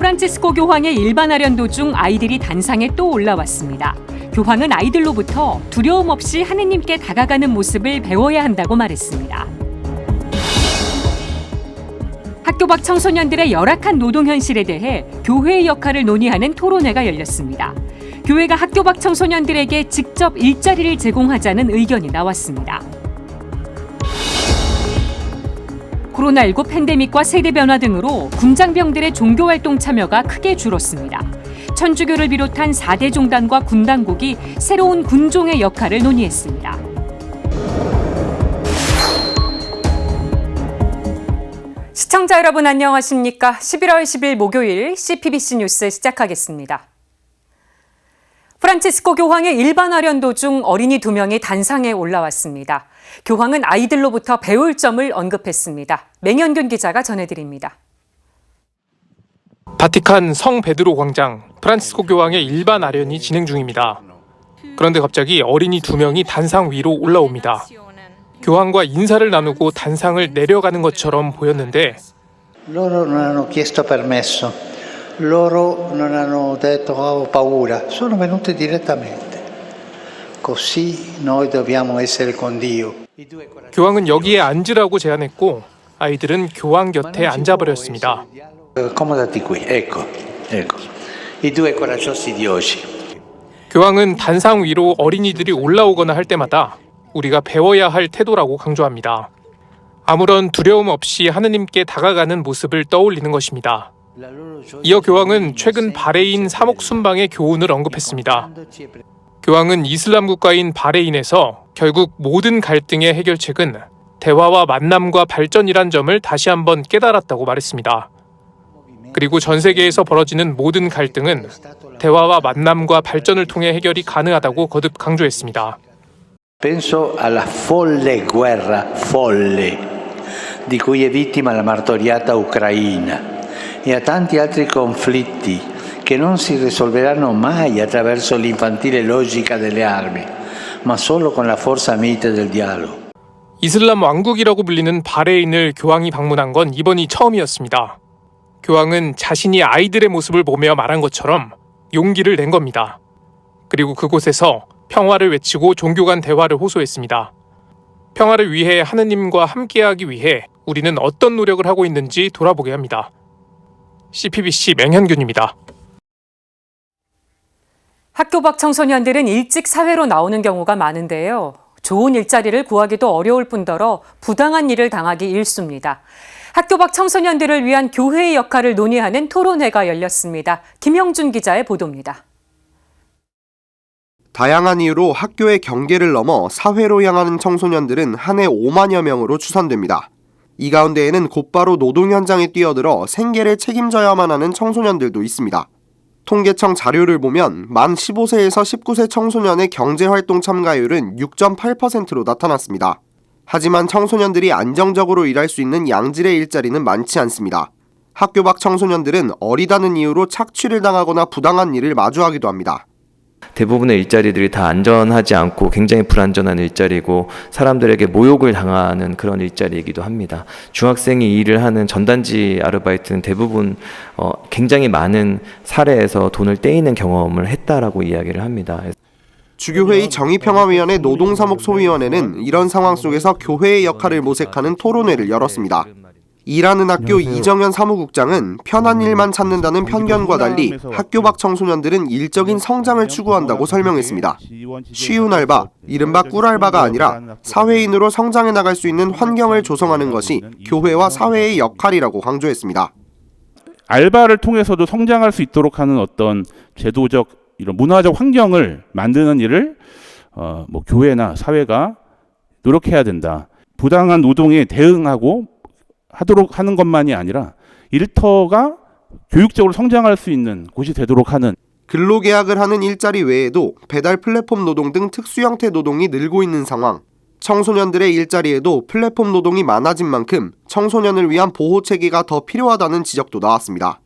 프란치스코 교황의 일반 아련도 중 아이들이 단상에 또 올라왔습니다. 교황은 아이들로부터 두려움 없이 하느님께 다가가는 모습을 배워야 한다고 말했습니다. 학교 밖 청소년들의 열악한 노동 현실에 대해 교회의 역할을 논의하는 토론회가 열렸습니다. 교회가 학교 밖 청소년들에게 직접 일자리를 제공하자는 의견이 나왔습니다. 코로나19 팬데믹과 세대 변화 등으로 군장병들의 종교활동 참여가 크게 줄었습니다. 천주교를 비롯한 4대 종단과 군 당국이 새로운 군종의 역할을 논의했습니다. 시청자 여러분 안녕하십니까? 11월 10일 목요일 CPBC 뉴스 시작하겠습니다. 프란치스코 교황의 일반 아련도 중 어린이 2명이 단상에 올라왔습니다. 교황은 아이들로부터 배울 점을 언급했습니다. 맹현균 기자가 전해드립니다. 바티칸 성 베드로 광장, 프란치스코 교황의 일반 아련이 진행 중입니다. 그런데 갑자기 어린이 2명이 단상 위로 올라옵니다. 교황과 인사를 나누고 단상을 내려가는 것처럼 보였는데 Loro non hanno chiesto permesso, loro non hanno detto ho paura, sono venute direttamente. Così noi dobbiamo essere con Dio. 교황은 여기에 앉으라고 제안했고 아이들은 교황 곁에 앉아버렸습니다. Accomodati qui, ecco. I due coraggiosi di oggi. 교황은 단상 위로 어린이들이 올라오거나 할 때마다 우리가 배워야 할 태도라고 강조합니다. 아무런 두려움 없이 하느님께 다가가는 모습을 떠올리는 것입니다. 이어 교황은 최근 바레인 사목 순방의 교훈을 언급했습니다. 교황은 이슬람 국가인 바레인에서 결국 모든 갈등의 해결책은 대화와 만남과 발전이란 점을 다시 한번 깨달았다고 말했습니다. 그리고 전 세계에서 벌어지는 모든 갈등은 대화와 만남과 발전을 통해 해결이 가능하다고 거듭 강조했습니다. Penso alla folle guerra folle di cui è vittima la martoriata Ucraina e a tanti altri conflitti che non si risolveranno mai attraverso l'infantile logica delle armi, ma solo con la forza mite del dialogo. 이슬람 왕국이라고 불리는 바레인을 교황이 방문한 건 이번이 처음이었습니다. 교황은 자신이 아이들의 모습을 보며 말한 것처럼 용기를 낸 겁니다. 그리고 그곳에서 평화를 외치고 종교 간 대화를 호소했습니다. 평화를 위해 하느님과 함께하기 위해 우리는 어떤 노력을 하고 있는지 돌아보게 합니다. CPBC 맹현균입니다. 학교 밖 청소년들은 일찍 사회로 나오는 경우가 많은데요. 좋은 일자리를 구하기도 어려울 뿐더러 부당한 일을 당하기 일쑤입니다. 학교 밖 청소년들을 위한 교회의 역할을 논의하는 토론회가 열렸습니다. 김형준 기자의 보도입니다. 다양한 이유로 학교의 경계를 넘어 사회로 향하는 청소년들은 한 해 5만여 명으로 추산됩니다. 이 가운데에는 곧바로 노동 현장에 뛰어들어 생계를 책임져야만 하는 청소년들도 있습니다. 통계청 자료를 보면 만 15세에서 19세 청소년의 경제활동 참가율은 6.8%로 나타났습니다. 하지만 청소년들이 안정적으로 일할 수 있는 양질의 일자리는 많지 않습니다. 학교 밖 청소년들은 어리다는 이유로 착취를 당하거나 부당한 일을 마주하기도 합니다. 대부분의 일자리들이 다 안전하지 않고 굉장히 불안전한 일자리고 사람들에게 모욕을 당하는 그런 일자리이기도 합니다. 중학생이 일을 하는 전단지 아르바이트는 대부분 굉장히 많은 사례에서 돈을 떼이는 경험을 했다라고 이야기를 합니다. 주교회의 정의평화위원회 노동사목소위원회는 이런 상황 속에서 교회의 역할을 모색하는 토론회를 열었습니다. 일하는 학교 이정현 사무국장은 편한 일만 찾는다는 편견과 달리 학교 밖 청소년들은 일적인 성장을 추구한다고 설명했습니다. 쉬운 알바, 이른바 꿀알바가 아니라 사회인으로 성장해 나갈 수 있는 환경을 조성하는 것이 교회와 사회의 역할이라고 강조했습니다. 알바를 통해서도 성장할 수 있도록 하는 어떤 제도적, 이런 문화적 환경을 만드는 일을 교회나 사회가 노력해야 된다. 부당한 노동에 대응하고 하도록 하는 것만이 아니라 일터가 교육적으로 성장할 수 있는 곳이 되도록 하는. 근로계약을 하는 일자리 외에도 배달 플랫폼 노동 등 특수 형태 노동이 늘고 있는 상황. 청소년들의 일자리에도 플랫폼 노동이 많아진 만큼 청소년을 위한 보호 체계가 더 필요하다는 지적도 나왔습니다.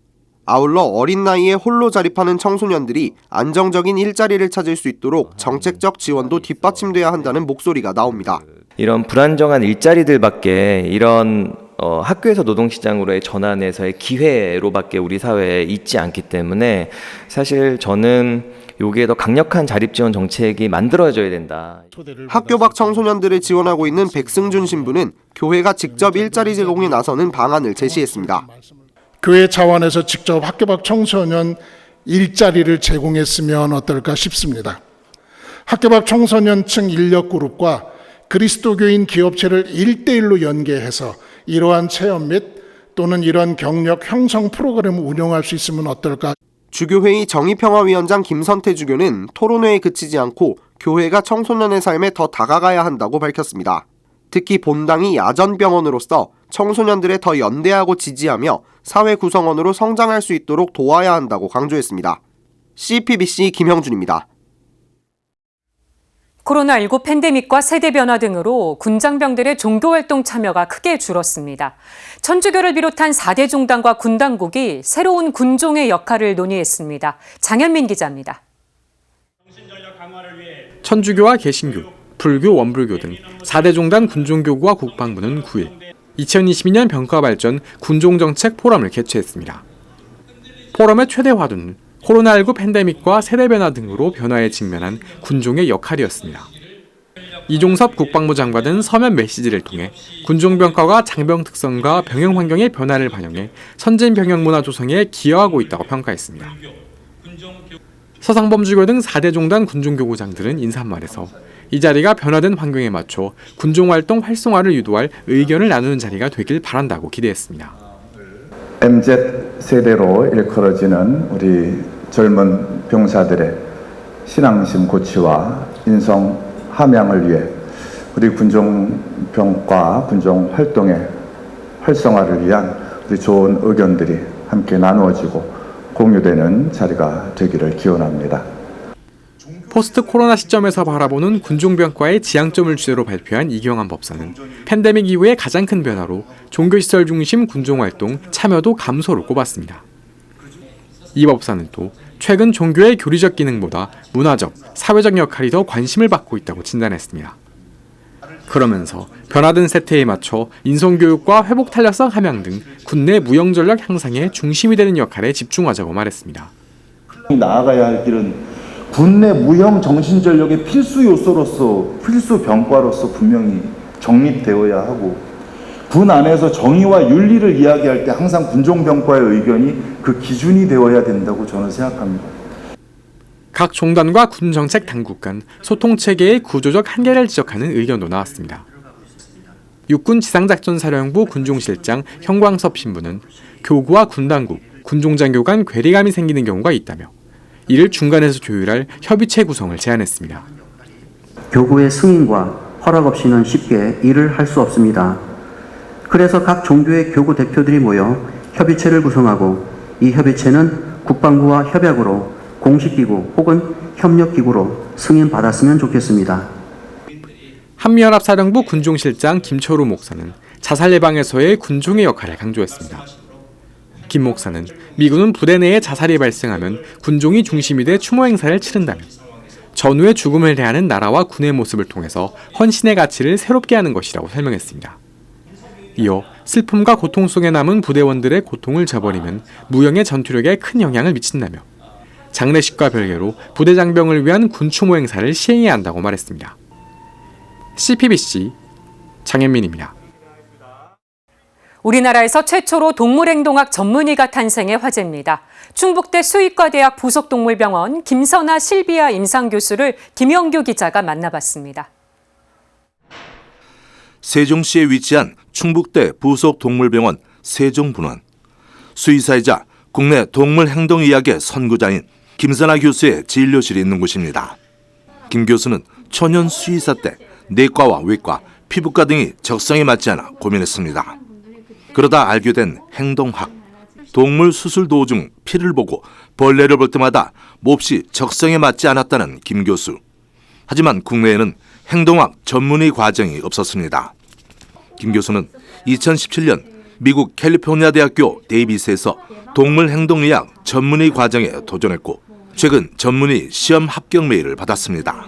아울러 어린 나이에 홀로 자립하는 청소년들이 안정적인 일자리를 찾을 수 있도록 정책적 지원도 뒷받침돼야 한다는 목소리가 나옵니다. 이런 불안정한 일자리들밖에 이런 학교에서 노동시장으로의 전환에서의 기회로밖에 우리 사회에 있지 않기 때문에 사실 저는 여기에 더 강력한 자립지원 정책이 만들어져야 된다. 학교 밖 청소년들을 지원하고 있는 백승준 신부는 교회가 직접 일자리 제공에 나서는 방안을 제시했습니다. 교회 차원에서 직접 학교 밖 청소년 일자리를 제공했으면 어떨까 싶습니다. 학교 밖 청소년층 인력 그룹과 그리스도교인 기업체를 1대1로 연계해서 이러한 체험 및 또는 이런 경력 형성 프로그램을 운영할 수 있으면 어떨까. 주교회의 정의평화위원장 김선태 주교는 토론회에 그치지 않고 교회가 청소년의 삶에 더 다가가야 한다고 밝혔습니다. 특히 본당이 야전병원으로서 청소년들의 더 연대하고 지지하며 사회 구성원으로 성장할 수 있도록 도와야 한다고 강조했습니다. CPBC 김형준입니다. 코로나19 팬데믹과 세대 변화 등으로 군장병들의 종교활동 참여가 크게 줄었습니다. 천주교를 비롯한 4대 종단과 군 당국이 새로운 군종의 역할을 논의했습니다. 장현민 기자입니다. 천주교와 개신교, 불교, 원불교 등 4대 종단 군종교구와 국방부는 9일 2022년 병가발전 군종정책 포럼을 개최했습니다. 포럼의 최대 화두는 코로나19 팬데믹과 세대 변화 등으로 변화에 직면한 군종의 역할이었습니다. 이종섭 국방부 장관은 서면 메시지를 통해 군종병과가 장병 특성과 병영 환경의 변화를 반영해 선진 병영 문화 조성에 기여하고 있다고 평가했습니다. 서상범주교 등 4대 종단 군종교구장들은 인사말에서 이 자리가 변화된 환경에 맞춰 군종활동 활성화를 유도할 의견을 나누는 자리가 되길 바란다고 기대했습니다. MZ세대로 일컬어지는 우리 젊은 병사들의 신앙심 고취와 인성 함양을 위해 우리 군종병과 군종활동의 활성화를 위한 우리 좋은 의견들이 함께 나누어지고 공유되는 자리가 되기를 기원합니다. 포스트 코로나 시점에서 바라보는 군종병과의 지향점을 주제로 발표한 이경환 법사는 팬데믹 이후의 가장 큰 변화로 종교시설 중심 군종활동 참여도 감소를 꼽았습니다. 이 법사는 또 최근 종교의 교리적 기능보다 문화적, 사회적 역할이 더 관심을 받고 있다고 진단했습니다. 그러면서 변화된 세태에 맞춰 인성교육과 회복탄력성 함양 등 군내 무형전력 향상에 중심이 되는 역할에 집중하자고 말했습니다. 나아가야 할 길은 군내 무형 정신전력의 필수 요소로서, 필수 병과로서 분명히 정립되어야 하고, 군 안에서 정의와 윤리를 이야기할 때 항상 군종병과의 의견이 그 기준이 되어야 된다고 저는 생각합니다. 각 종단과 군정책 당국 간 소통체계의 구조적 한계를 지적하는 의견도 나왔습니다. 육군 지상작전사령부 군종실장 현광섭 신부는 교구와 군당국, 군종장교 간 괴리감이 생기는 경우가 있다며 이를 중간에서 조율할 협의체 구성을 제안했습니다. 교구의 승인과 허락 없이는 쉽게 일을 할 수 없습니다. 그래서 각 종교의 교구 대표들이 모여 협의체를 구성하고 이 협의체는 국방부와 협약으로 공식기구 혹은 협력기구로 승인받았으면 좋겠습니다. 한미연합사령부 군종실장 김철우 목사는 자살 예방에서의 군종의 역할을 강조했습니다. 김 목사는 미군은 부대 내에 자살이 발생하면 군종이 중심이 돼 추모 행사를 치른다며 전후의 죽음을 대하는 나라와 군의 모습을 통해서 헌신의 가치를 새롭게 하는 것이라고 설명했습니다. 이어 슬픔과 고통 속에 남은 부대원들의 고통을 저버리면 무형의 전투력에 큰 영향을 미친다며 장례식과 별개로 부대 장병을 위한 군추모 행사를 시행해야 한다고 말했습니다. CPBC 장현민입니다. 우리나라에서 최초로 동물행동학 전문의가 탄생해 화제입니다. 충북대 수의과대학 부속동물병원 김선아 실비아 임상교수를 김영규 기자가 만나봤습니다. 세종시에 위치한 충북대 부속동물병원 세종분원. 수의사이자 국내 동물행동의학의 선구자인 김선아 교수의 진료실이 있는 곳입니다. 김 교수는 초년 수의사 때 내과와 외과, 피부과 등이 적성에 맞지 않아 고민했습니다. 그러다 알게 된 행동학. 동물 수술 도중 피를 보고 벌레를 볼 때마다 몹시 적성에 맞지 않았다는 김 교수. 하지만 국내에는 행동학 전문의 과정이 없었습니다. 김 교수는 2017년 미국 캘리포니아 대학교 데이비스에서 동물행동의학 전문의 과정에 도전했고 최근 전문의 시험 합격 메일을 받았습니다.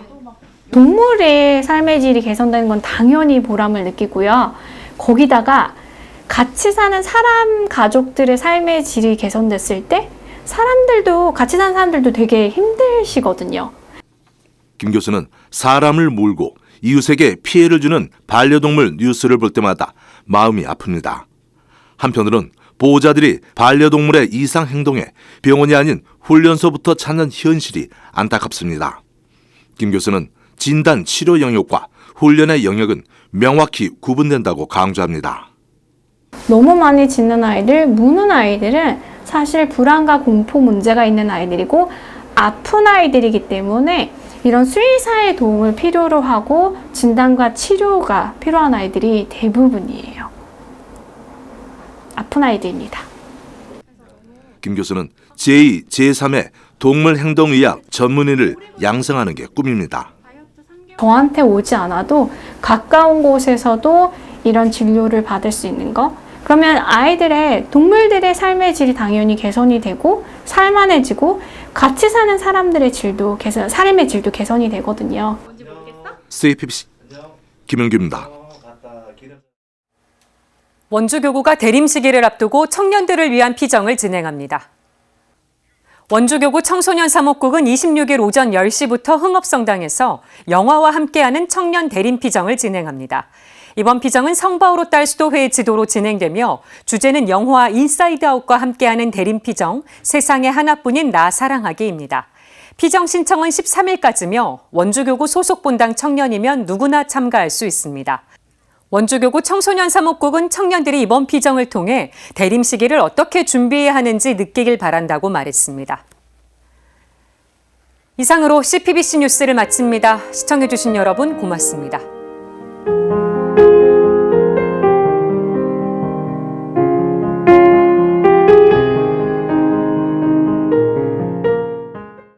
동물의 삶의 질이 개선되는 건 당연히 보람을 느끼고요. 거기다가 같이 사는 사람, 가족들의 삶의 질이 개선됐을 때 같이 사는 사람들도 되게 힘드시거든요. 김 교수는 사람을 몰고 이웃에게 피해를 주는 반려동물 뉴스를 볼 때마다 마음이 아픕니다. 한편으론 보호자들이 반려동물의 이상 행동에 병원이 아닌 훈련소부터 찾는 현실이 안타깝습니다. 김 교수는 진단 치료 영역과 훈련의 영역은 명확히 구분된다고 강조합니다. 너무 많이 짖는 아이들, 무는 아이들은 사실 불안과 공포 문제가 있는 아이들이고 아픈 아이들이기 때문에 이런 수의사의 도움을 필요로 하고 진단과 치료가 필요한 아이들이 대부분이에요. 아픈 아이들입니다. 김 교수는 제2, 제3의 동물행동의학 전문의를 양성하는 게 꿈입니다. 저한테 오지 않아도 가까운 곳에서도 이런 진료를 받을 수 있는 거. 그러면 동물들의 삶의 질이 당연히 개선이 되고 살만해지고 같이 사는 사람들의 삶의 질도 개선이 되거든요. CPBC 김영규입니다. 원주교구가 대림시기를 앞두고 청년들을 위한 피정을 진행합니다. 원주교구 청소년 사목국은 26일 오전 10시부터 흥업성당에서 영화와 함께하는 청년 대림 피정을 진행합니다. 이번 피정은 성바오로 딸 수도회의 지도로 진행되며 주제는 영화 인사이드 아웃과 함께하는 대림 피정, 세상에 하나뿐인 나 사랑하기입니다. 피정 신청은 13일까지며 원주교구 소속 본당 청년이면 누구나 참가할 수 있습니다. 원주교구 청소년 사목국은 청년들이 이번 피정을 통해 대림 시기를 어떻게 준비해야 하는지 느끼길 바란다고 말했습니다. 이상으로 CPBC 뉴스를 마칩니다. 시청해주신 여러분 고맙습니다.